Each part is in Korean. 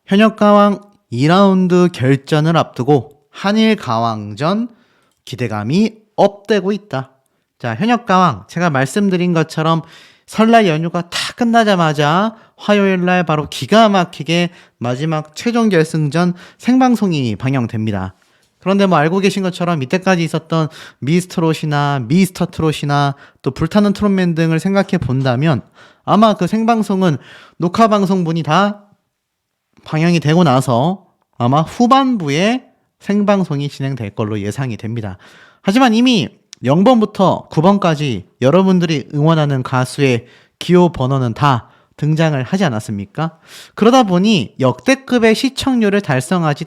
현역가왕 2라운드 결전을 앞두고 한일 가왕전 기대감이 업되고 있다. 자, 현역가왕 제가 말씀드린 것처럼 설날 연휴가 다 끝나자마자 화요일날 바로 기가 막히게 마지막 최종 결승전 생방송이 방영됩니다. 그런데 뭐 알고 계신 것처럼 이때까지 있었던 미스트롯이나 미스터 트롯이나 또 불타는 트롯맨 등을 생각해 본다면 아마 그 생방송은 녹화 방송분이 다 방영이 되고 나서 아마 후반부에 생방송이 진행될 걸로 예상이 됩니다. 하지만 이미 0번부터 9번까지 여러분들이 응원하는 가수의 기호 번호는 다 등장을 하지 않았습니까? 그러다 보니 역대급의 시청률을 달성하게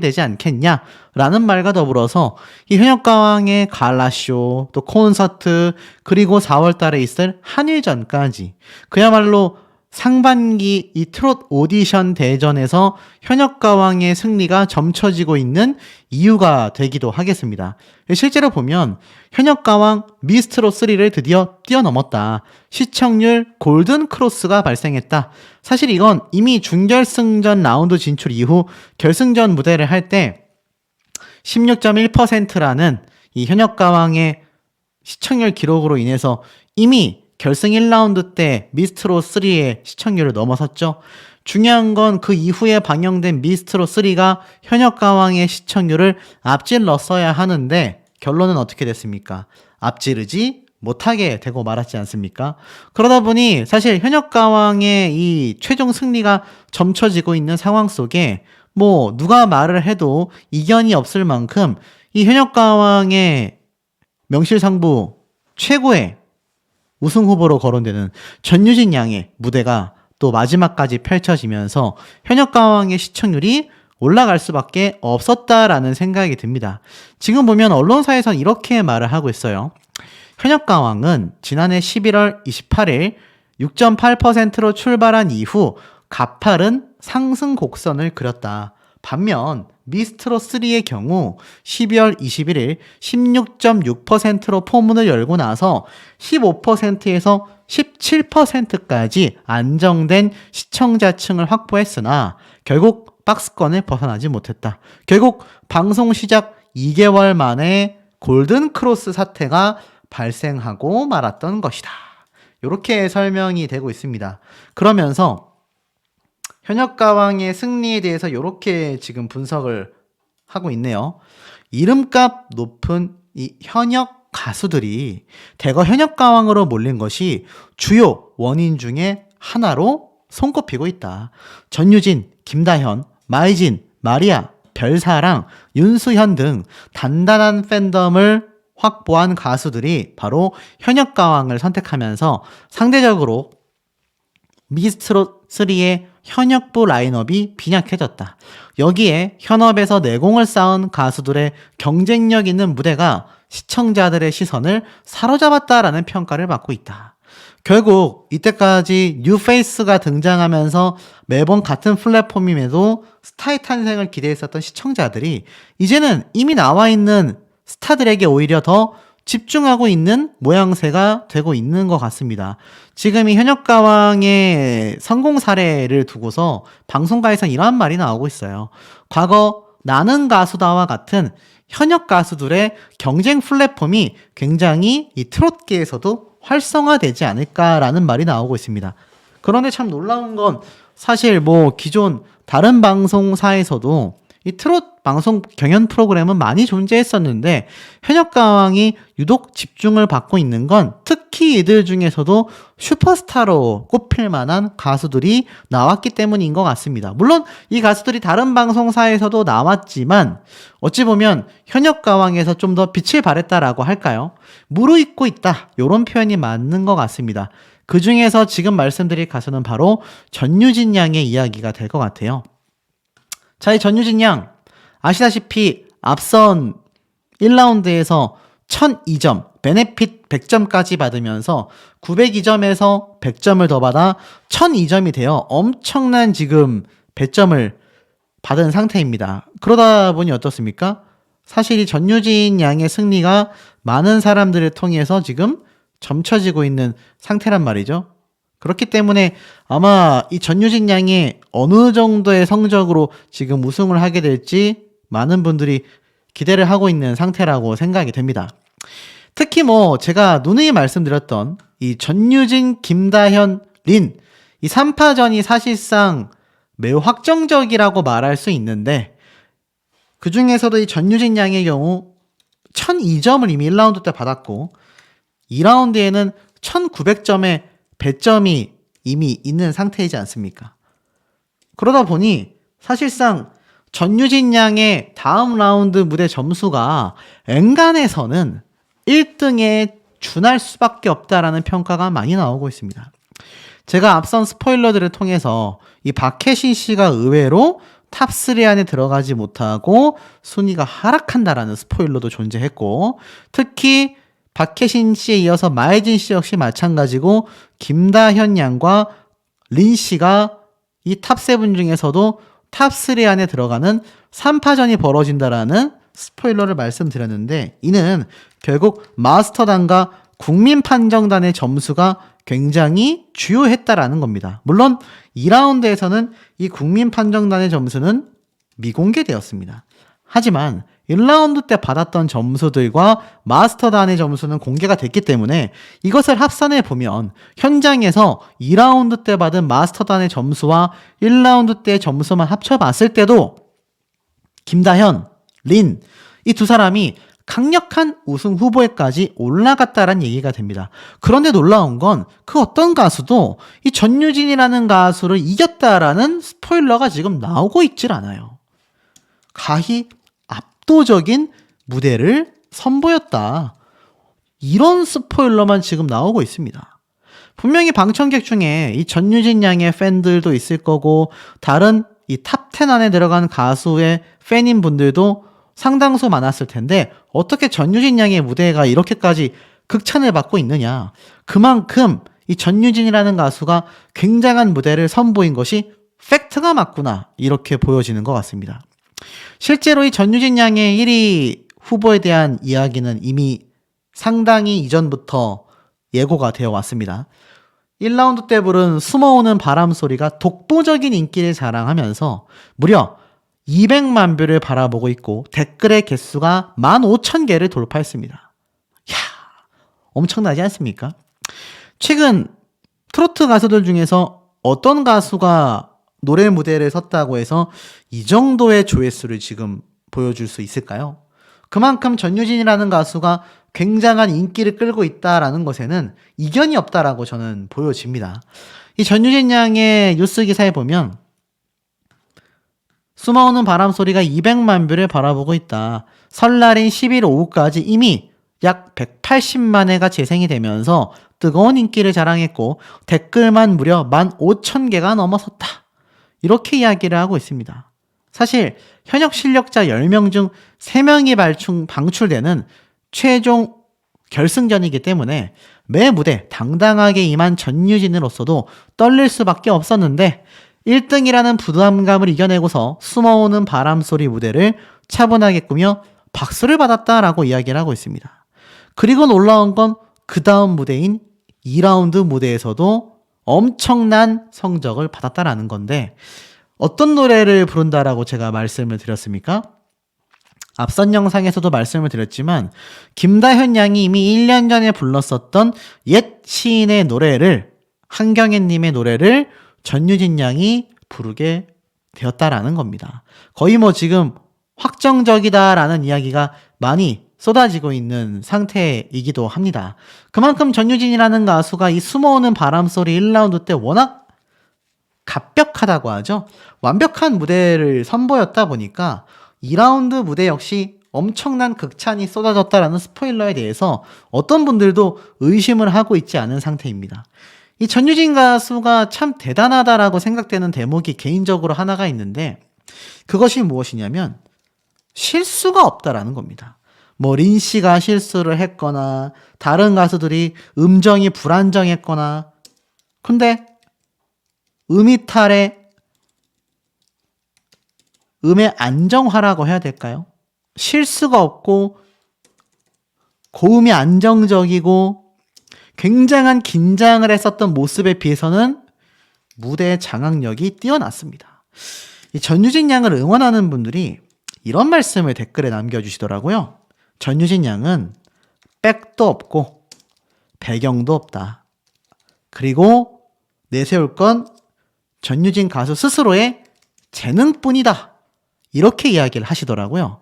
되지 않겠냐라는 말과 더불어서 이 현역가왕의 갈라쇼, 또 콘서트, 그리고 4월 달에 있을 한일전까지 그야말로 상반기 이 트롯 오디션 대전에서 현역가왕의 승리가 점쳐지고 있는 이유가 되기도 하겠습니다. 실제로 보면 현역가왕 미스트롯 3를 드디어 뛰어넘었다. 시청률 골든 크로스가 발생했다. 사실 이건 이미 준결승전 라운드 진출 이후 결승전 무대를 할 때 16.1%라는 이 현역가왕의 시청률 기록으로 인해서 이미 결승 1라운드 때 미스트롯 3의 시청률을 넘어섰죠. 중요한 건 그 이후에 방영된 미스트롯 3가 현역가왕의 시청률을 앞질렀어야 하는데 결론은 어떻게 됐습니까? 앞지르지 못하게 되고 말았지 않습니까? 그러다 보니 사실 현역가왕의 이 최종 승리가 점쳐지고 있는 상황 속에 뭐 누가 말을 해도 이견이 없을 만큼 이 현역가왕의 명실상부 최고의 우승 후보로 거론되는 전유진 양의 무대가 또 마지막까지 펼쳐지면서 현역가왕의 시청률이 올라갈 수밖에 없었다라는 생각이 듭니다. 지금 보면 언론사에선 이렇게 말을 하고 있어요. 현역가왕은 지난해 11월 28일 6.8%로 출발한 이후 가파른 상승 곡선을 그렸다. 반면 미스트롯 3의 경우 12월 21일 16.6%로 포문을 열고 나서 15%에서 17%까지 안정된 시청자층을 확보했으나 결국 박스권을 벗어나지 못했다. 결국 방송 시작 2개월 만에 골든 크로스 사태가 발생하고 말았던 것이다. 이렇게 설명이 되고 있습니다. 그러면서 현역가왕의 승리에 대해서 이렇게 지금 분석을 하고 있네요. 이름값 높은 이 현역 가수들이 대거 현역가왕으로 몰린 것이 주요 원인 중에 하나로 손꼽히고 있다. 전유진, 김다현, 마이진, 마리아, 별사랑, 윤수현 등 단단한 팬덤을 확보한 가수들이 바로 현역가왕을 선택하면서 상대적으로 미스트롯 3의 현역부 라인업이 빈약해졌다. 여기에 현업에서 내공을 쌓은 가수들의 경쟁력 있는 무대가 시청자들의 시선을 사로잡았다라는 평가를 받고 있다. 결국 이때까지 뉴페이스가 등장하면서 매번 같은 플랫폼임에도 스타의 탄생을 기대했었던 시청자들이 이제는 이미 나와 있는 스타들에게 오히려 더 집중하고 있는 모양새가 되고 있는 것 같습니다. 지금 이 현역가왕의 성공 사례를 두고서 방송가에선 이런 말이 나오고 있어요. 과거 나는 가수다와 같은 현역 가수들의 경쟁 플랫폼이 굉장히 이 트롯계에서도 활성화되지 않을까라는 말이 나오고 있습니다. 그런데 참 놀라운 건 사실 뭐 기존 다른 방송사에서도 이 트롯 방송 경연 프로그램은 많이 존재했었는데 현역가왕이 유독 집중을 받고 있는 건 특히 이들 중에서도 슈퍼스타로 꼽힐 만한 가수들이 나왔기 때문인 것 같습니다. 물론 이 가수들이 다른 방송사에서도 나왔지만 어찌 보면 현역가왕에서 좀 더 빛을 발했다라고 할까요? 무르익고 있다, 이런 표현이 맞는 것 같습니다. 그 중에서 지금 말씀드릴 가수는 바로 전유진 양의 이야기가 될 것 같아요. 자, 이 전유진 양 아시다시피 앞선 1라운드에서 1002점, 베네핏 100점까지 받으면서 902점에서 100점을 더 받아 1002점이 되어 엄청난 지금 배점을 받은 상태입니다. 그러다 보니 어떻습니까? 사실 이 전유진 양의 승리가 많은 사람들을 통해서 지금 점쳐지고 있는 상태란 말이죠. 그렇기 때문에 아마 이 전유진 양이 어느 정도의 성적으로 지금 우승을 하게 될지 많은 분들이 기대를 하고 있는 상태라고 생각이 됩니다. 특히 뭐 제가 누누이 말씀드렸던 이 전유진, 김다현, 린 이 3파전이 사실상 매우 확정적이라고 말할 수 있는데 그 중에서도 이 전유진 양의 경우 1002점을 이미 1라운드 때 받았고 2라운드에는 1900점의 배점이 이미 있는 상태이지 않습니까? 그러다 보니 사실상 전유진 양의 다음 라운드 무대 점수가 엔간에서는 1등에 준할 수밖에 없다라는 평가가 많이 나오고 있습니다. 제가 앞선 스포일러들을 통해서 이 박혜신 씨가 의외로 탑3 안에 들어가지 못하고 순위가 하락한다라는 스포일러도 존재했고 특히 박혜신 씨에 이어서 마혜진 씨 역시 마찬가지고 김다현 양과 린 씨가 이 탑7 중에서도 탑3 안에 들어가는 3파전이 벌어진다라는 스포일러를 말씀드렸는데 이는 결국 마스터단과 국민판정단의 점수가 굉장히 주요했다라는 겁니다. 물론 2라운드에서는 이 국민판정단의 점수는 미공개되었습니다. 하지만 1라운드 때 받았던 점수들과 마스터단의 점수는 공개가 됐기 때문에 이것을 합산해 보면 현장에서 2라운드 때 받은 마스터단의 점수와 1라운드 때 점수만 합쳐봤을 때도 김다현, 린, 이 두 사람이 강력한 우승 후보에까지 올라갔다란 얘기가 됩니다. 그런데 놀라운 건 그 어떤 가수도 이 전유진이라는 가수를 이겼다라는 스포일러가 지금 나오고 있질 않아요. 가히 압도적인 무대를 선보였다. 이런 스포일러만 지금 나오고 있습니다. 분명히 방청객 중에 이 전유진 양의 팬들도 있을 거고 다른 이 탑10 안에 들어간 가수의 팬인 분들도 상당수 많았을 텐데 어떻게 전유진 양의 무대가 이렇게까지 극찬을 받고 있느냐. 그만큼 이 전유진이라는 가수가 굉장한 무대를 선보인 것이 팩트가 맞구나. 이렇게 보여지는 것 같습니다. 실제로 이 전유진 양의 1위 후보에 대한 이야기는 이미 상당히 이전부터 예고가 되어 왔습니다. 1라운드 때 부른 숨어오는 바람 소리가 독보적인 인기를 자랑하면서 무려 200만 뷰를 바라보고 있고 댓글의 개수가 15,000개를 돌파했습니다. 이야, 엄청나지 않습니까? 최근 트로트 가수들 중에서 어떤 가수가 노래 무대를 섰다고 해서 이 정도의 조회수를 지금 보여줄 수 있을까요? 그만큼 전유진이라는 가수가 굉장한 인기를 끌고 있다라는 것에는 이견이 없다라고 저는 보여집니다. 이 전유진 양의 뉴스 기사에 보면 숨어오는 바람 소리가 200만 뷰를 바라보고 있다. 설날인 11일 오후까지 이미 약 180만 회가 재생이 되면서 뜨거운 인기를 자랑했고 댓글만 무려 15,000개가 넘어섰다. 이렇게 이야기를 하고 있습니다. 사실 현역 실력자 10명 중 3명이 방출되는 최종 결승전이기 때문에 매 무대 당당하게 임한 전유진으로서도 떨릴 수밖에 없었는데 1등이라는 부담감을 이겨내고서 숨어오는 바람소리 무대를 차분하게 꾸며 박수를 받았다라고 이야기를 하고 있습니다. 그리고 놀라운 건 그 다음 무대인 2라운드 무대에서도 엄청난 성적을 받았다라는 건데 어떤 노래를 부른다라고 제가 말씀을 드렸습니까? 앞선 영상에서도 말씀을 드렸지만 김다현 양이 이미 1년 전에 불렀었던 옛 시인의 노래를 한경애님의 노래를 전유진 양이 부르게 되었다라는 겁니다. 거의 뭐 지금 확정적이다라는 이야기가 많이 쏟아지고 있는 상태이기도 합니다. 그만큼 전유진이라는 가수가 이 숨어오는 바람소리 1라운드 때 워낙 갑벽하다고 하죠. 완벽한 무대를 선보였다 보니까 2라운드 무대 역시 엄청난 극찬이 쏟아졌다라는 스포일러에 대해서 어떤 분들도 의심을 하고 있지 않은 상태입니다. 이 전유진 가수가 참 대단하다라고 생각되는 대목이 개인적으로 하나가 있는데 그것이 무엇이냐면 실수가 없다라는 겁니다. 뭐 린 씨가 실수를 했거나 다른 가수들이 음정이 불안정했거나 근데 음이탈에 음의 안정화라고 해야 될까요? 실수가 없고 고음이 안정적이고 굉장한 긴장을 했었던 모습에 비해서는 무대 장악력이 뛰어났습니다. 이 전유진 양을 응원하는 분들이 이런 말씀을 댓글에 남겨주시더라고요. 전유진 양은 백도 없고 배경도 없다. 그리고 내세울 건 전유진 가수 스스로의 재능뿐이다. 이렇게 이야기를 하시더라고요.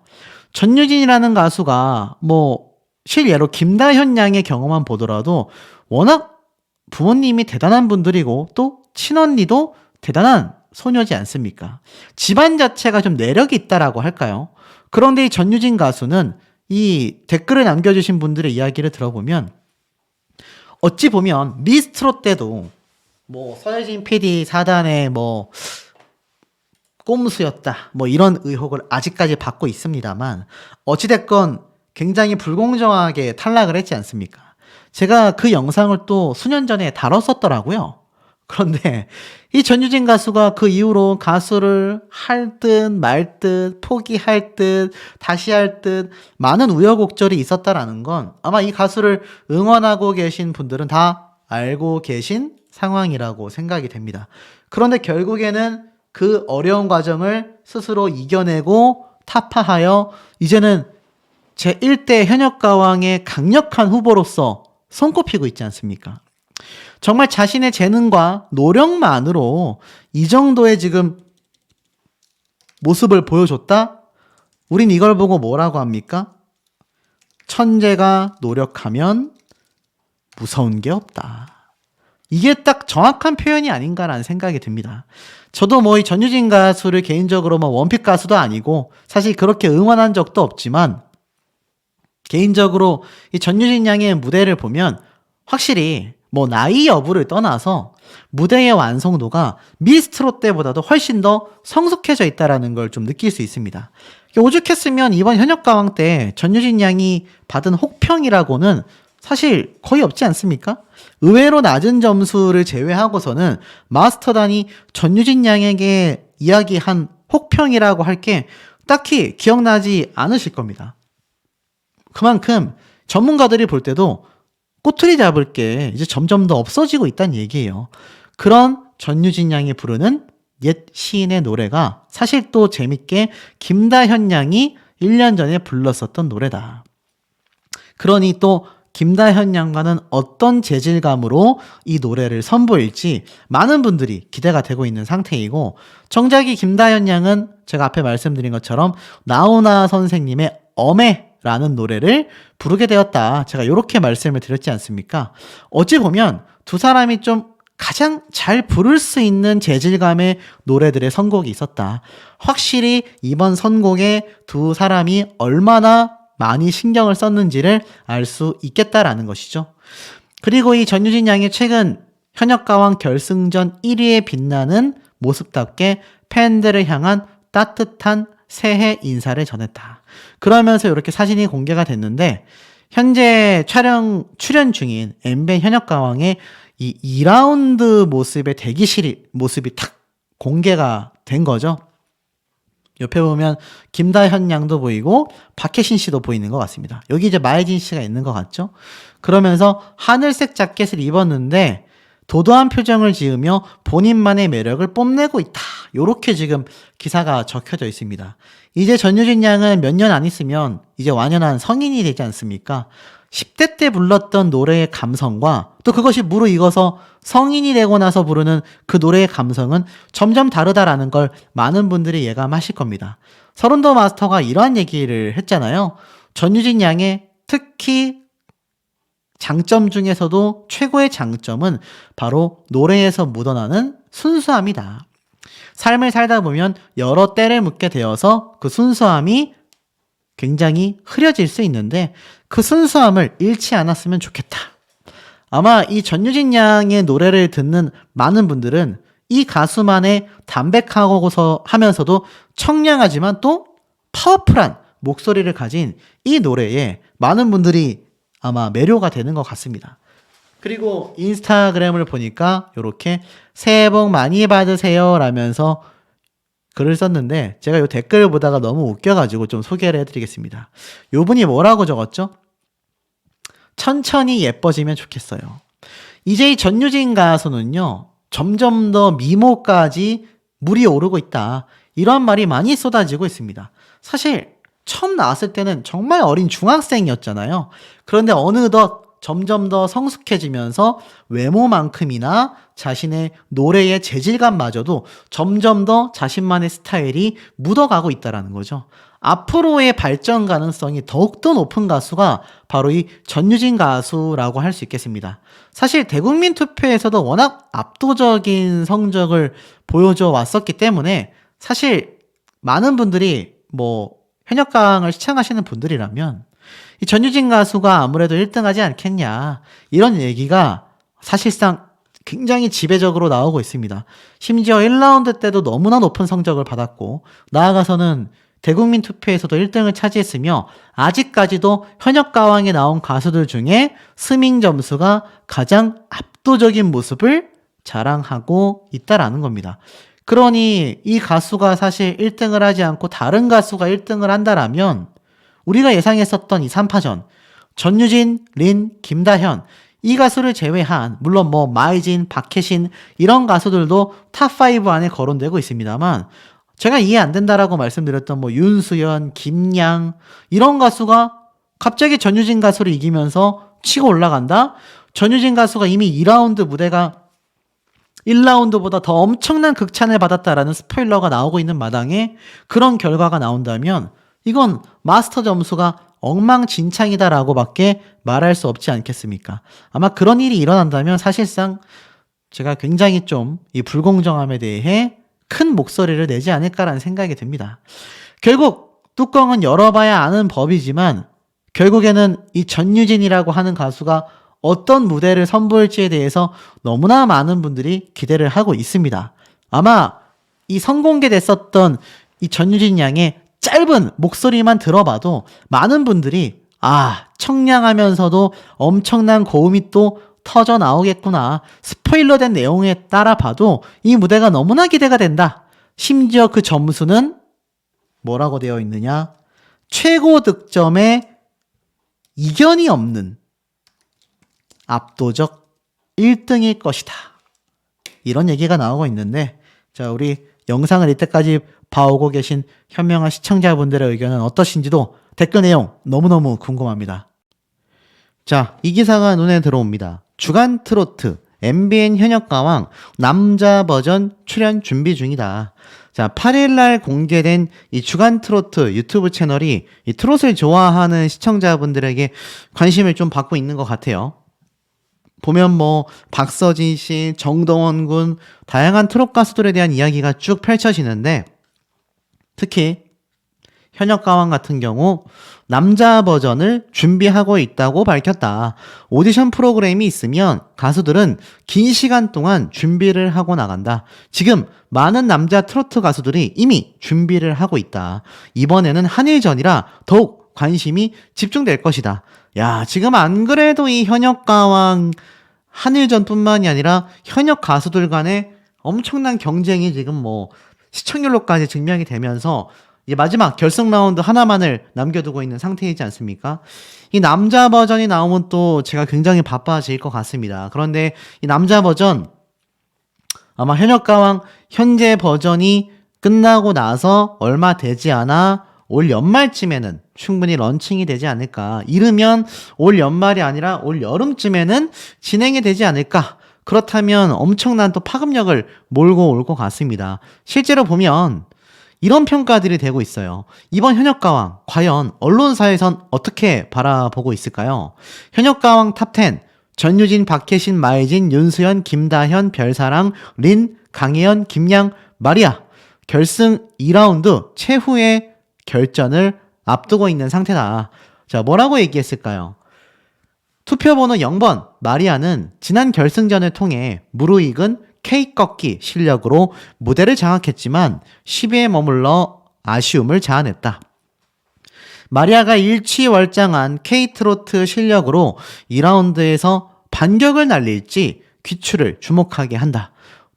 전유진이라는 가수가 실예로 김다현 양의 경험만 보더라도 워낙 부모님이 대단한 분들이고 또 친언니도 대단한 소녀지 않습니까? 집안 자체가 좀 내력이 있다라고 할까요? 그런데 이 전유진 가수는 이 댓글을 남겨주신 분들의 이야기를 들어보면 어찌 보면 미스트롯 때도 서예진 PD 사단의 꼼수였다 이런 의혹을 아직까지 받고 있습니다만 어찌됐건 굉장히 불공정하게 탈락을 했지 않습니까? 제가 그 영상을 또 수년 전에 다뤘었더라고요. 그런데 이 전유진 가수가 그 이후로 가수를 할 듯 말 듯 포기할 듯 다시 할 듯 많은 우여곡절이 있었다라는 건 아마 이 가수를 응원하고 계신 분들은 다 알고 계신 상황이라고 생각이 됩니다. 그런데 결국에는 그 어려운 과정을 스스로 이겨내고 타파하여 이제는 제1대 현역가왕의 강력한 후보로서 손꼽히고 있지 않습니까? 정말 자신의 재능과 노력만으로 이 정도의 지금 모습을 보여줬다? 우린 이걸 보고 뭐라고 합니까? 천재가 노력하면 무서운 게 없다. 이게 딱 정확한 표현이 아닌가라는 생각이 듭니다. 저도 이 전유진 가수를 개인적으로 원픽 가수도 아니고 사실 그렇게 응원한 적도 없지만 개인적으로 이 전유진 양의 무대를 보면 확실히 나이 여부를 떠나서 무대의 완성도가 미스트롯 때보다도 훨씬 더 성숙해져 있다는 걸 좀 느낄 수 있습니다. 오죽했으면 이번 현역가왕 때 전유진 양이 받은 혹평이라고는 사실 거의 없지 않습니까? 의외로 낮은 점수를 제외하고서는 마스터단이 전유진 양에게 이야기한 혹평이라고 할 게 딱히 기억나지 않으실 겁니다. 그만큼 전문가들이 볼 때도 꼬투리 잡을 게 이제 점점 더 없어지고 있다는 얘기예요. 그런 전유진 양이 부르는 옛 시인의 노래가 사실 또 재밌게 김다현 양이 1년 전에 불렀었던 노래다. 그러니 또 김다현 양과는 어떤 재질감으로 이 노래를 선보일지 많은 분들이 기대가 되고 있는 상태이고 정작이 김다현 양은 제가 앞에 말씀드린 것처럼 나훈아 선생님의 엄해라는 노래를 부르게 되었다. 제가 이렇게 말씀을 드렸지 않습니까? 어찌 보면 두 사람이 좀 가장 잘 부를 수 있는 재질감의 노래들의 선곡이 있었다. 확실히 이번 선곡에 두 사람이 얼마나 많이 신경을 썼는지를 알 수 있겠다라는 것이죠. 그리고 이 전유진 양이 최근 현역가왕 결승전 1위에 빛나는 모습답게 팬들을 향한 따뜻한 새해 인사를 전했다. 그러면서 이렇게 사진이 공개가 됐는데 현재 출연 중인 엠벤 현역가왕의 이 2라운드 모습의 대기실 모습이 탁 공개가 된 거죠. 옆에 보면 김다현 양도 보이고 박혜신 씨도 보이는 것 같습니다. 여기 이제 마혜진 씨가 있는 것 같죠? 그러면서 하늘색 자켓을 입었는데 도도한 표정을 지으며 본인만의 매력을 뽐내고 있다. 요렇게 지금 기사가 적혀져 있습니다. 이제 전유진 양은 몇 년 안 있으면 이제 완연한 성인이 되지 않습니까? 10대 때 불렀던 노래의 감성과 또 그것이 무르익어서 성인이 되고 나서 부르는 그 노래의 감성은 점점 다르다라는 걸 많은 분들이 예감하실 겁니다. 서른도 마스터가 이러한 얘기를 했잖아요. 전유진 양의 특히 장점 중에서도 최고의 장점은 바로 노래에서 묻어나는 순수함이다. 삶을 살다 보면 여러 때를 묻게 되어서 그 순수함이 굉장히 흐려질 수 있는데 그 순수함을 잃지 않았으면 좋겠다. 아마 이 전유진 양의 노래를 듣는 많은 분들은 이 가수만의 담백하고서 하면서도 청량하지만 또 파워풀한 목소리를 가진 이 노래에 많은 분들이 아마 매료가 되는 것 같습니다. 그리고 인스타그램을 보니까 이렇게 새해 복 많이 받으세요 라면서 글을 썼는데 제가 이 댓글을 보다가 너무 웃겨가지고 좀 소개를 해드리겠습니다. 요 분이 뭐라고 적었죠? 천천히 예뻐지면 좋겠어요. 이제 이 전유진 가수는요, 점점 더 미모까지 물이 오르고 있다. 이런 말이 많이 쏟아지고 있습니다. 사실 처음 나왔을 때는 정말 어린 중학생이었잖아요. 그런데 어느덧 점점 더 성숙해지면서 외모만큼이나 자신의 노래의 재질감마저도 점점 더 자신만의 스타일이 묻어가고 있다는 거죠. 앞으로의 발전 가능성이 더욱더 높은 가수가 바로 이 전유진 가수라고 할 수 있겠습니다. 사실 대국민 투표에서도 워낙 압도적인 성적을 보여줘 왔었기 때문에 사실 많은 분들이 현역가왕을 시청하시는 분들이라면 이 전유진 가수가 아무래도 1등 하지 않겠냐, 이런 얘기가 사실상 굉장히 지배적으로 나오고 있습니다. 심지어 1라운드 때도 너무나 높은 성적을 받았고 나아가서는 대국민 투표에서도 1등을 차지했으며 아직까지도 현역가왕에 나온 가수들 중에 스밍 점수가 가장 압도적인 모습을 자랑하고 있다라는 겁니다. 그러니 이 가수가 사실 1등을 하지 않고 다른 가수가 1등을 한다라면 우리가 예상했었던 이 3파전, 전유진, 린, 김다현, 이 가수를 제외한, 물론 마이진, 박혜신 이런 가수들도 탑5 안에 거론되고 있습니다만, 제가 이해 안 된다라고 말씀드렸던 윤수연, 김양 이런 가수가 갑자기 전유진 가수를 이기면서 치고 올라간다? 전유진 가수가 이미 2라운드 무대가 1라운드보다 더 엄청난 극찬을 받았다라는 스포일러가 나오고 있는 마당에 그런 결과가 나온다면 이건 마스터 점수가 엉망진창이다라고 밖에 말할 수 없지 않겠습니까? 아마 그런 일이 일어난다면 사실상 제가 굉장히 좀 이 불공정함에 대해 큰 목소리를 내지 않을까라는 생각이 듭니다. 결국 뚜껑은 열어봐야 아는 법이지만 결국에는 이 전유진이라고 하는 가수가 어떤 무대를 선보일지에 대해서 너무나 많은 분들이 기대를 하고 있습니다. 아마 이 선공개됐었던 이 전유진 양의 짧은 목소리만 들어봐도 많은 분들이 청량하면서도 엄청난 고음이 또 터져 나오겠구나, 스포일러된 내용에 따라 봐도 이 무대가 너무나 기대가 된다. 심지어 그 점수는 뭐라고 되어 있느냐, 최고 득점에 이견이 없는 압도적 1등일 것이다, 이런 얘기가 나오고 있는데, 자, 우리 영상을 이때까지 봐오고 계신 현명한 시청자분들의 의견은 어떠신지도 댓글 내용 너무너무 궁금합니다. 자, 이 기사가 눈에 들어옵니다. 주간 트로트 MBN 현역가왕 남자 버전 출연 준비 중이다. 자, 8일날 공개된 이 주간 트로트 유튜브 채널이 이 트롯을 좋아하는 시청자분들에게 관심을 좀 받고 있는 것 같아요. 보면 박서진 씨, 정동원 군, 다양한 트롯 가수들에 대한 이야기가 쭉 펼쳐지는데, 특히 현역가왕 같은 경우 남자 버전을 준비하고 있다고 밝혔다. 오디션 프로그램이 있으면 가수들은 긴 시간 동안 준비를 하고 나간다. 지금 많은 남자 트로트 가수들이 이미 준비를 하고 있다. 이번에는 한일전이라 더욱 관심이 집중될 것이다. 야, 지금 안 그래도 이 현역가왕 한일전뿐만이 아니라 현역 가수들 간의 엄청난 경쟁이 지금 시청률로까지 증명이 되면서 이제 마지막 결승 라운드 하나만을 남겨두고 있는 상태이지 않습니까? 이 남자 버전이 나오면 또 제가 굉장히 바빠질 것 같습니다. 그런데 이 남자 버전 아마 현역가왕 현재 버전이 끝나고 나서 얼마 되지 않아 올 연말쯤에는 충분히 런칭이 되지 않을까. 이르면 올 연말이 아니라 올 여름쯤에는 진행이 되지 않을까. 그렇다면 엄청난 또 파급력을 몰고 올 것 같습니다. 실제로 보면 이런 평가들이 되고 있어요. 이번 현역가왕 과연 언론사에선 어떻게 바라보고 있을까요? 현역가왕 탑10 전유진, 박혜신, 마이진, 윤수연, 김다현, 별사랑, 린, 강혜연, 김양, 마리아 결승 2라운드 최후의 결전을 앞두고 있는 상태다. 자, 뭐라고 얘기했을까요? 투표번호 0번 마리아는 지난 결승전을 통해 무르익은 K 꺾기 실력으로 무대를 장악했지만 10위에 머물러 아쉬움을 자아냈다. 마리아가 일취월장한 K-트로트 실력으로 2라운드에서 반격을 날릴지 귀추를 주목하게 한다.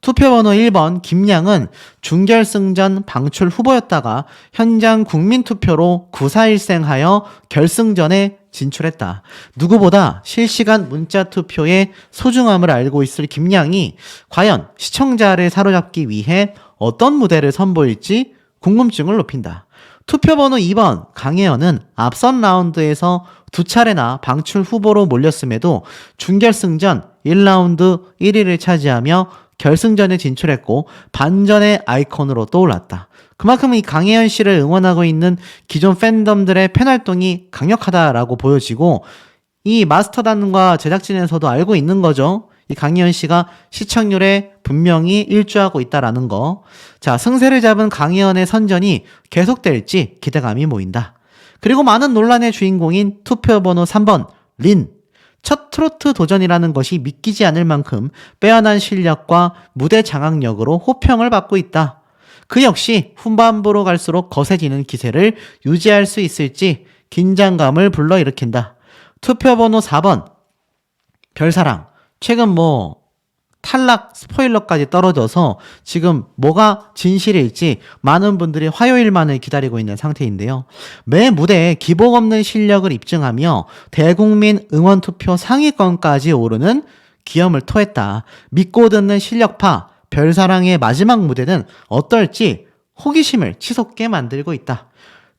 투표번호 1번 김양은 준결승전 방출 후보였다가 현장 국민투표로 941승하여 결승전에 진출했다. 누구보다 실시간 문자투표의 소중함을 알고 있을 김양이 과연 시청자를 사로잡기 위해 어떤 무대를 선보일지 궁금증을 높인다. 투표번호 2번 강혜연은 앞선 라운드에서 두 차례나 방출 후보로 몰렸음에도 준결승전 1라운드 1위를 차지하며 결승전에 진출했고 반전의 아이콘으로 떠올랐다. 그만큼 이 강혜연 씨를 응원하고 있는 기존 팬덤들의 팬활동이 강력하다라고 보여지고 이 마스터단과 제작진에서도 알고 있는 거죠. 이 강혜연 씨가 시청률에 분명히 일조하고 있다라는 거. 자, 승세를 잡은 강혜연의 선전이 계속될지 기대감이 모인다. 그리고 많은 논란의 주인공인 투표번호 3번 린. 첫 트로트 도전이라는 것이 믿기지 않을 만큼 빼어난 실력과 무대 장악력으로 호평을 받고 있다. 그 역시 후반부로 갈수록 거세지는 기세를 유지할 수 있을지 긴장감을 불러일으킨다. 투표번호 4번 별사랑. 최근 탈락 스포일러까지 떨어져서 지금 뭐가 진실일지 많은 분들이 화요일만을 기다리고 있는 상태인데요. 매 무대에 기복 없는 실력을 입증하며 대국민 응원투표 상위권까지 오르는 기염을 토했다. 믿고 듣는 실력파 별사랑의 마지막 무대는 어떨지 호기심을 치솟게 만들고 있다.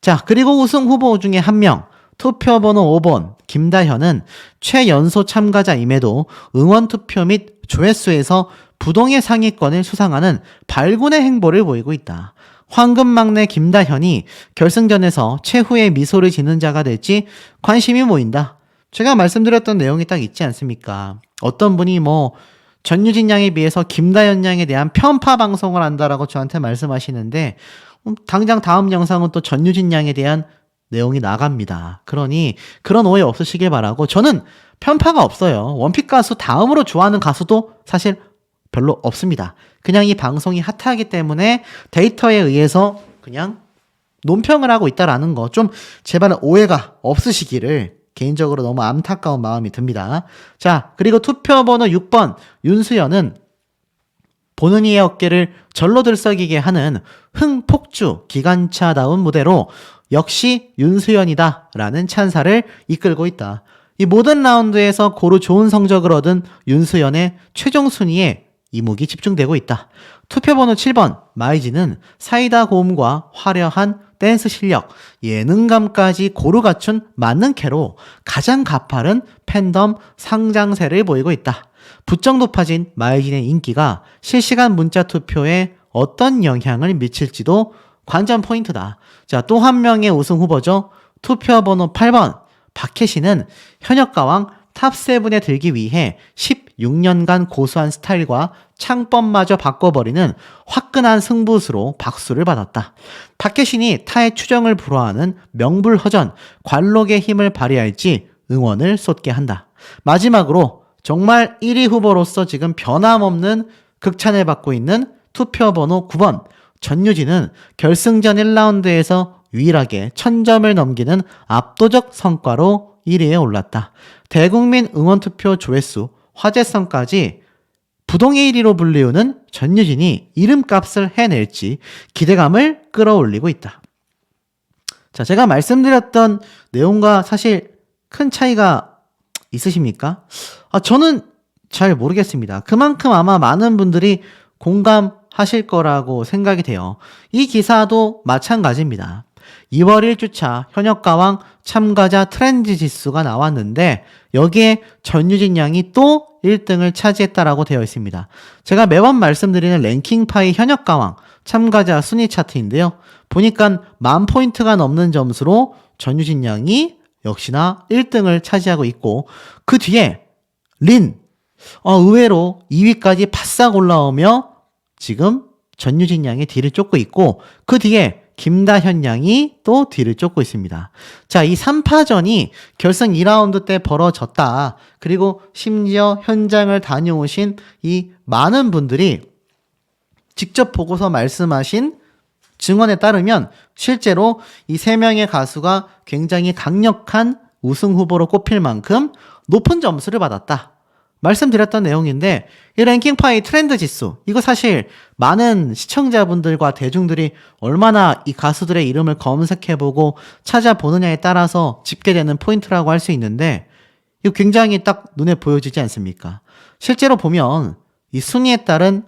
자, 그리고 우승 후보 중에 한 명, 투표번호 5번 김다현은 최연소 참가자임에도 응원투표 및 조회수에서 부동의 상위권을 수상하는 발군의 행보를 보이고 있다. 황금막내 김다현이 결승전에서 최후의 미소를 짓는 자가 될지 관심이 모인다. 제가 말씀드렸던 내용이 딱 있지 않습니까? 어떤 분이 전유진 양에 비해서 김다현 양에 대한 편파 방송을 한다라고 저한테 말씀하시는데 당장 다음 영상은 또 전유진 양에 대한 내용이 나갑니다. 그러니 그런 오해 없으시길 바라고 저는 편파가 없어요. 원픽 가수 다음으로 좋아하는 가수도 사실 별로 없습니다. 그냥 이 방송이 핫하기 때문에 데이터에 의해서 그냥 논평을 하고 있다라는 거 좀 제발 오해가 없으시기를 개인적으로 너무 안타까운 마음이 듭니다. 자, 그리고 투표번호 6번 윤수연은 보는 이의 어깨를 절로 들썩이게 하는 흥폭주 기관차다운 무대로 역시 윤수연이다 라는 찬사를 이끌고 있다. 이 모든 라운드에서 고루 좋은 성적을 얻은 윤수연의 최종 순위에 이목이 집중되고 있다. 투표번호 7번 마이지는 사이다 고음과 화려한 댄스 실력, 예능감까지 고루 갖춘 만능캐로 가장 가파른 팬덤 상장세를 보이고 있다. 부쩍 높아진 마이진의 인기가 실시간 문자 투표에 어떤 영향을 미칠지도 관전 포인트다. 자, 또 한 명의 우승 후보죠. 투표번호 8번 박혜신은 현역가왕 탑7에 들기 위해 16년간 고수한 스타일과 창법마저 바꿔버리는 화끈한 승부수로 박수를 받았다. 박혜신이 타의 추정을 불허하는 명불허전, 관록의 힘을 발휘할지 응원을 쏟게 한다. 마지막으로 정말 1위 후보로서 지금 변함없는 극찬을 받고 있는 투표번호 9번 전유진은 결승전 1라운드에서 유일하게 1000점을 넘기는 압도적 성과로 1위에 올랐다. 대국민 응원투표 조회수, 화제성까지 부동의 1위로 불리우는 전유진이 이름값을 해낼지 기대감을 끌어올리고 있다. 자, 제가 말씀드렸던 내용과 사실 큰 차이가 있으십니까? 저는 잘 모르겠습니다. 그만큼 아마 많은 분들이 공감하실 거라고 생각이 돼요. 이 기사도 마찬가지입니다. 2월 1주차 현역가왕 참가자 트렌드 지수가 나왔는데 여기에 전유진 양이 또 1등을 차지했다라고 되어 있습니다. 제가 매번 말씀드리는 랭킹파이 현역가왕 참가자 순위 차트인데요. 보니까 10,000포인트가 넘는 점수로 전유진 양이 역시나 1등을 차지하고 있고 그 뒤에 린 의외로 2위까지 바싹 올라오며 지금 전유진 양의 뒤를 쫓고 있고 그 뒤에 김다현 양이 또 뒤를 쫓고 있습니다. 자, 이 3파전이 결승 2라운드 때 벌어졌다. 그리고 심지어 현장을 다녀오신 이 많은 분들이 직접 보고서 말씀하신 증언에 따르면 실제로 이 3명의 가수가 굉장히 강력한 우승 후보로 꼽힐 만큼 높은 점수를 받았다. 말씀드렸던 내용인데 이 랭킹파이 트렌드 지수 이거 사실 많은 시청자분들과 대중들이 얼마나 이 가수들의 이름을 검색해보고 찾아보느냐에 따라서 집계되는 포인트라고 할 수 있는데 이거 굉장히 딱 눈에 보여지지 않습니까? 실제로 보면 이 순위에 따른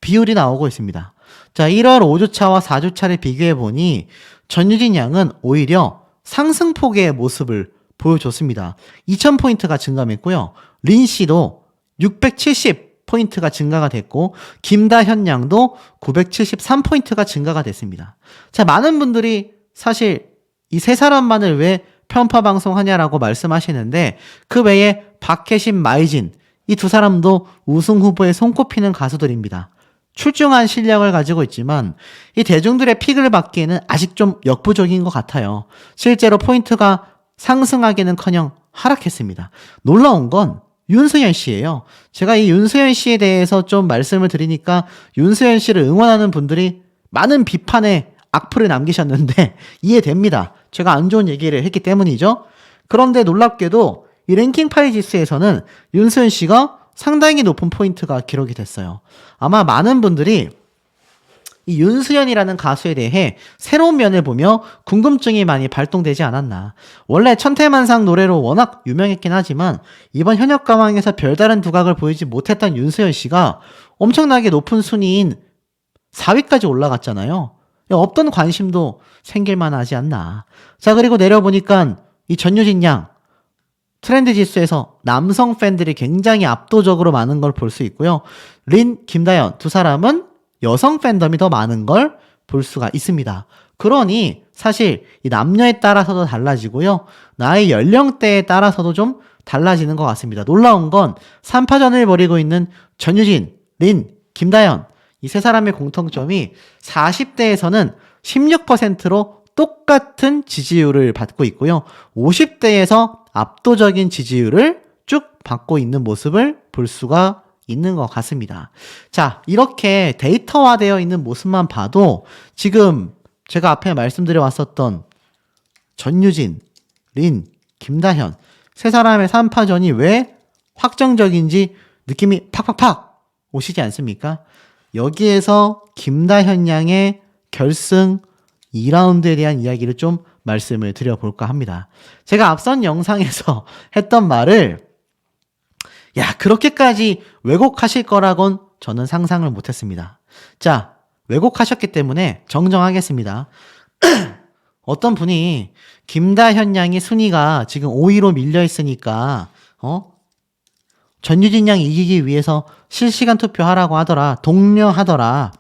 비율이 나오고 있습니다. 자, 1월 5주차와 4주차를 비교해보니 전유진 양은 오히려 상승폭의 모습을 보여줬습니다. 2000포인트가 증감했고요. 린 씨도 670포인트가 증가가 됐고 김다현 양도 973포인트가 증가가 됐습니다. 자, 많은 분들이 사실 이 세 사람만을 왜 편파 방송하냐라고 말씀하시는데 그 외에 박혜신, 마이진 이 두 사람도 우승 후보에 손꼽히는 가수들입니다. 출중한 실력을 가지고 있지만 이 대중들의 픽을 받기에는 아직 좀 역부족인 것 같아요. 실제로 포인트가 상승하기는커녕 하락했습니다. 놀라운 건 윤수현 씨예요. 제가 이 윤수현 씨에 대해서 좀 말씀을 드리니까 윤수현 씨를 응원하는 분들이 많은 비판의 악플을 남기셨는데 이해됩니다. 제가 안 좋은 얘기를 했기 때문이죠. 그런데 놀랍게도 이 랭킹파이 지수에서는 윤수현 씨가 상당히 높은 포인트가 기록이 됐어요. 아마 많은 분들이 이 윤수연이라는 가수에 대해 새로운 면을 보며 궁금증이 많이 발동되지 않았나. 원래 천태만상 노래로 워낙 유명했긴 하지만 이번 현역가왕에서 별다른 두각을 보이지 못했던 윤수연 씨가 엄청나게 높은 순위인 4위까지 올라갔잖아요. 없던 관심도 생길만 하지 않나. 자, 그리고 내려보니까 이 전유진 양 트렌드 지수에서 남성 팬들이 굉장히 압도적으로 많은 걸 볼 수 있고요. 린, 김다연 두 사람은 여성 팬덤이 더 많은 걸 볼 수가 있습니다. 그러니 사실 이 남녀에 따라서도 달라지고요. 나의 연령대에 따라서도 좀 달라지는 것 같습니다. 놀라운 건 3파전을 벌이고 있는 전유진, 린, 김다연 이 세 사람의 공통점이 40대에서는 16%로 똑같은 지지율을 받고 있고요. 50대에서 압도적인 지지율을 쭉 받고 있는 모습을 볼 수가 있는 것 같습니다. 자, 이렇게 데이터화되어 있는 모습만 봐도 지금 제가 앞에 말씀드려 왔었던 전유진, 린, 김다현 세 사람의 3파전이 왜 확정적인지 느낌이 팍팍팍 오시지 않습니까? 여기에서 김다현 양의 결승 2라운드에 대한 이야기를 좀 말씀을 드려볼까 합니다. 제가 앞선 영상에서 했던 말을 그렇게까지 왜곡하실 거라곤 저는 상상을 못했습니다. 자, 왜곡하셨기 때문에 정정하겠습니다. 어떤 분이 김다현 양의 순위가 지금 5위로 밀려있으니까 전유진 양 이기기 위해서 실시간 투표하라고 하더라. 독려하더라.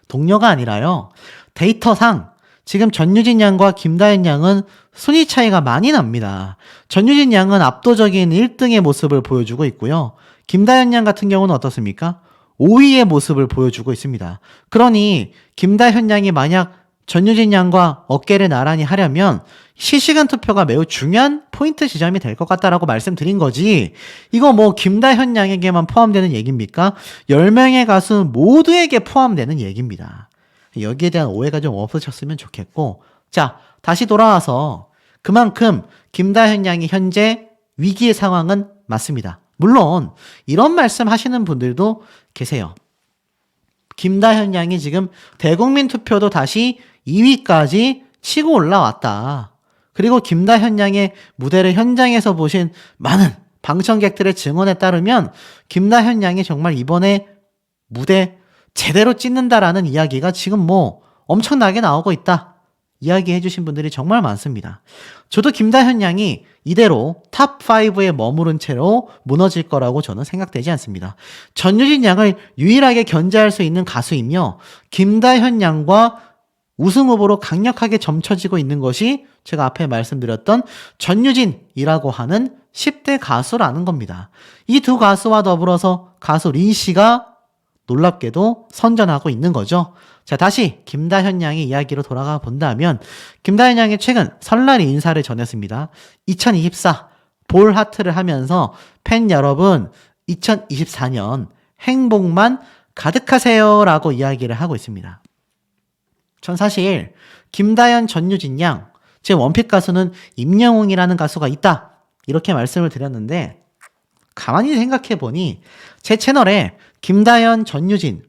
독려가 아니라요. 데이터상 지금 전유진 양과 김다현 양은 순위 차이가 많이 납니다. 전유진 양은 압도적인 1등의 모습을 보여주고 있고요. 김다현 양 같은 경우는 어떻습니까? 5위의 모습을 보여주고 있습니다. 그러니 김다현 양이 만약 전유진 양과 어깨를 나란히 하려면 실시간 투표가 매우 중요한 포인트 지점이 될 것 같다라고 말씀드린 거지. 이거 뭐 김다현 양에게만 포함되는 얘기입니까? 10명의 가수 모두에게 포함되는 얘기입니다. 여기에 대한 오해가 좀 없으셨으면 좋겠고, 자, 다시 돌아와서 그만큼 김다현 양이 현재 위기의 상황은 맞습니다. 물론 이런 말씀 하시는 분들도 계세요. 김다현 양이 지금 대국민 투표도 다시 2위까지 치고 올라왔다. 그리고 김다현 양의 무대를 현장에서 보신 많은 방청객들의 증언에 따르면 김다현 양이 정말 이번에 무대 제대로 찢는다라는 이야기가 지금 뭐 엄청나게 나오고 있다. 이야기해 주신 분들이 정말 많습니다. 저도 김다현 양이 이대로 탑5에 머무른 채로 무너질 거라고 저는 생각되지 않습니다. 전유진 양을 유일하게 견제할 수 있는 가수이며 김다현 양과 우승 후보로 강력하게 점쳐지고 있는 것이 제가 앞에 말씀드렸던 전유진이라고 하는 10대 가수라는 겁니다. 이 두 가수와 더불어서 가수 린 씨가 놀랍게도 선전하고 있는 거죠. 자, 다시 김다현 양의 이야기로 돌아가 본다면 김다현 양이 최근 설날 인사를 전했습니다. 2024 볼 하트를 하면서 팬 여러분 2024년 행복만 가득하세요 라고 이야기를 하고 있습니다. 전 사실 김다현, 전유진 양, 제 원픽 가수는 임영웅이라는 가수가 있다 이렇게 말씀을 드렸는데 가만히 생각해보니 제 채널에 김다현, 전유진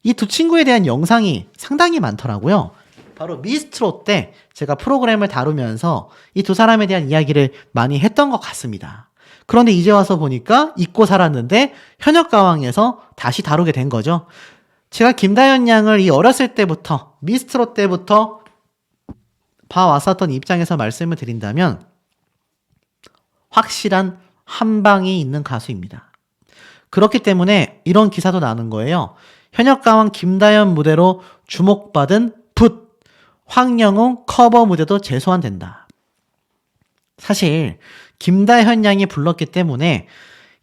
이 두 친구에 대한 영상이 상당히 많더라고요. 바로 미스트롯 때 제가 프로그램을 다루면서 이 두 사람에 대한 이야기를 많이 했던 것 같습니다. 그런데 이제 와서 보니까 잊고 살았는데 현역가왕에서 다시 다루게 된 거죠. 제가 김다현 양을 이 어렸을 때부터 미스트롯 때부터 봐왔었던 입장에서 말씀을 드린다면 확실한 한방이 있는 가수입니다. 그렇기 때문에 이런 기사도 나는 거예요. 현역가왕 김다현 무대로 주목받은 붓 황영웅 커버 무대도 재소환된다. 사실 김다현 양이 불렀기 때문에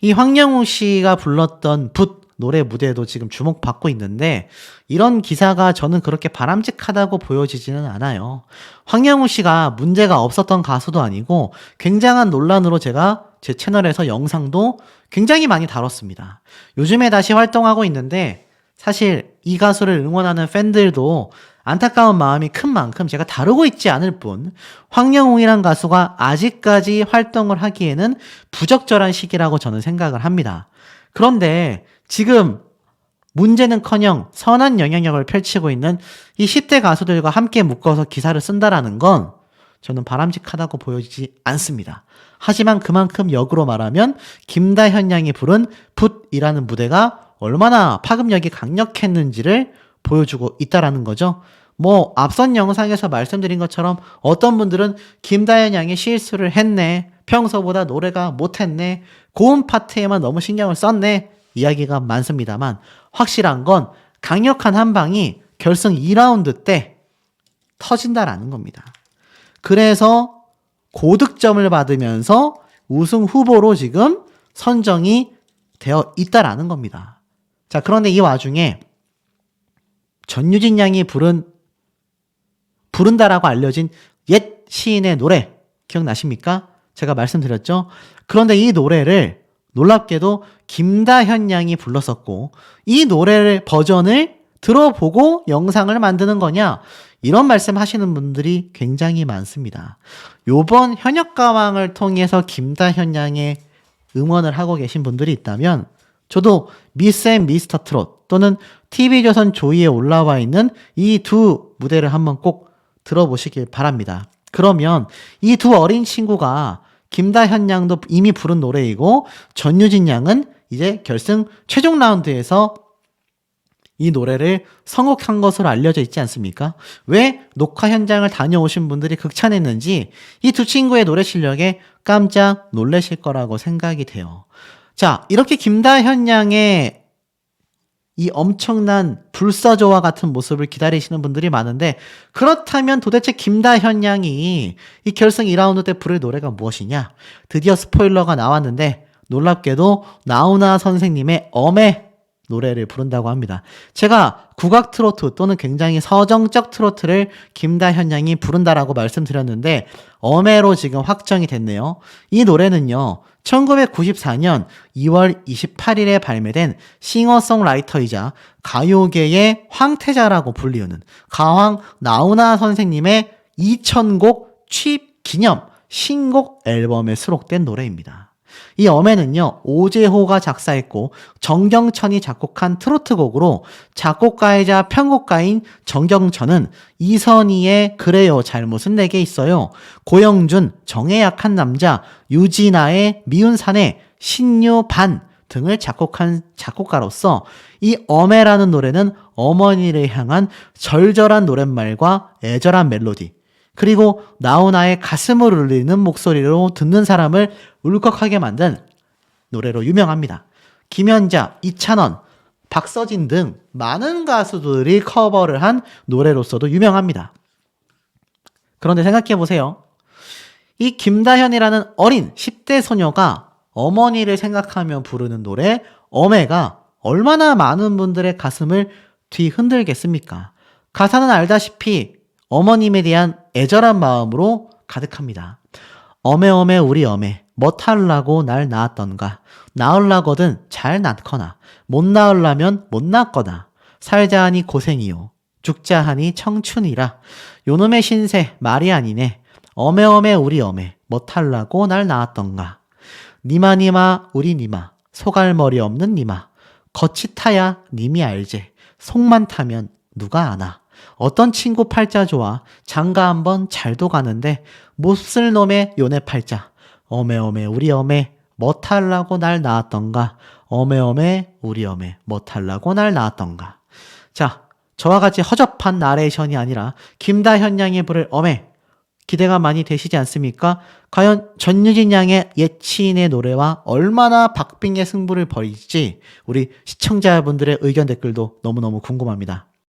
이 황영웅 씨가 불렀던 붓 노래 무대도 지금 주목받고 있는데 이런 기사가 저는 그렇게 바람직하다고 보여지지는 않아요. 황영웅 씨가 문제가 없었던 가수도 아니고 굉장한 논란으로 제가 제 채널에서 영상도 굉장히 많이 다뤘습니다. 요즘에 다시 활동하고 있는데 사실 이 가수를 응원하는 팬들도 안타까운 마음이 큰 만큼 제가 다루고 있지 않을 뿐 황영웅이란 가수가 아직까지 활동을 하기에는 부적절한 시기라고 저는 생각을 합니다. 그런데 지금 문제는커녕 선한 영향력을 펼치고 있는 이 10대 가수들과 함께 묶어서 기사를 쓴다라는 건 저는 바람직하다고 보여지지 않습니다. 하지만 그만큼 역으로 말하면 김다현 양이 부른 붓이라는 무대가 얼마나 파급력이 강력했는지를 보여주고 있다라는 거죠. 뭐 앞선 영상에서 말씀드린 것처럼 어떤 분들은 김다현 양이 실수를 했네, 평소보다 노래가 못했네, 고음 파트에만 너무 신경을 썼네 이야기가 많습니다만 확실한 건 강력한 한방이 결승 2라운드 때 터진다라는 겁니다. 그래서 고득점을 받으면서 우승 후보로 지금 선정이 되어 있다라는 겁니다. 자, 그런데 이 와중에 전유진 양이 부른다라고 알려진 옛 시인의 노래 기억나십니까? 제가 말씀드렸죠. 그런데 이 노래를 놀랍게도 김다현 양이 불렀었고 이 노래를 버전을 들어보고 영상을 만드는 거냐 이런 말씀 하시는 분들이 굉장히 많습니다. 요번 현역가왕을 통해서 김다현 양의 응원을 하고 계신 분들이 있다면 저도 미스 앤 미스터 트롯 또는 TV조선 조이에 올라와 있는 이 두 무대를 한번 꼭 들어보시길 바랍니다. 그러면 이 두 어린 친구가 김다현 양도 이미 부른 노래이고 전유진 양은 이제 결승 최종 라운드에서 이 노래를 선곡한 것으로 알려져 있지 않습니까? 왜 녹화 현장을 다녀오신 분들이 극찬했는지 이 두 친구의 노래 실력에 깜짝 놀라실 거라고 생각이 돼요. 자, 이렇게 김다현 양의 이 엄청난 불사조와 같은 모습을 기다리시는 분들이 많은데 그렇다면 도대체 김다현 양이 이 결승 2라운드 때 부를 노래가 무엇이냐? 드디어 스포일러가 나왔는데 놀랍게도 나훈아 선생님의 엄의 노래를 부른다고 합니다. 제가 국악 트로트 또는 굉장히 서정적 트로트를 김다현 양이 부른다라고 말씀드렸는데 엄해로 지금 확정이 됐네요. 이 노래는요. 1994년 2월 28일에 발매된 싱어송라이터이자 가요계의 황태자라고 불리우는 가왕 나훈아 선생님의 2000곡 취입 기념 신곡 앨범에 수록된 노래입니다. 이 엄해는요, 오재호가 작사했고 정경천이 작곡한 트로트곡으로 작곡가이자 편곡가인 정경천은 이선희의 그래요 잘못은 내게 있어요, 고영준 정에 약한 남자, 유진아의 미운 사내, 신유반 등을 작곡한 작곡가로서 이 엄해라는 노래는 어머니를 향한 절절한 노랫말과 애절한 멜로디 그리고 나훈아의 가슴을 울리는 목소리로 듣는 사람을 울컥하게 만든 노래로 유명합니다. 김연자, 이찬원, 박서진 등 많은 가수들이 커버를 한 노래로서도 유명합니다. 그런데 생각해보세요. 이 김다현이라는 어린 10대 소녀가 어머니를 생각하며 부르는 노래 엄해가 얼마나 많은 분들의 가슴을 뒤흔들겠습니까? 가사는 알다시피 어머님에 대한 애절한 마음으로 가득합니다. 어메어메 우리 어메 뭣하려고 날 낳았던가, 낳으려거든 잘 낳거나 못 낳으려면 못 낳거나, 살자 하니 고생이요 죽자 하니 청춘이라, 요놈의 신세 말이 아니네, 어메어메 우리 어메 뭣하려고 날 낳았던가. 니마니마 우리 니마 소갈머리 없는 니마 겉이 타야 님이 알제 속만 타면 누가 아나 어떤 친구 팔자 좋아 장가 한번 잘도 가는데 몹쓸 놈의 요네 팔자 어메어메 우리 어메 뭐 탈라고 날 낳았던가 어메어메 우리 어메 뭐 탈라고 날 낳았던가. 자, 저와 같이 허접한 나레이션이 아니라 김다현 양이 부를 어메 기대가 많이 되시지 않습니까? 과연 전유진 양의 옛 치인의 노래와 얼마나 박빙의 승부를 벌일지 우리 시청자분들의 의견 댓글도 너무너무 궁금합니다.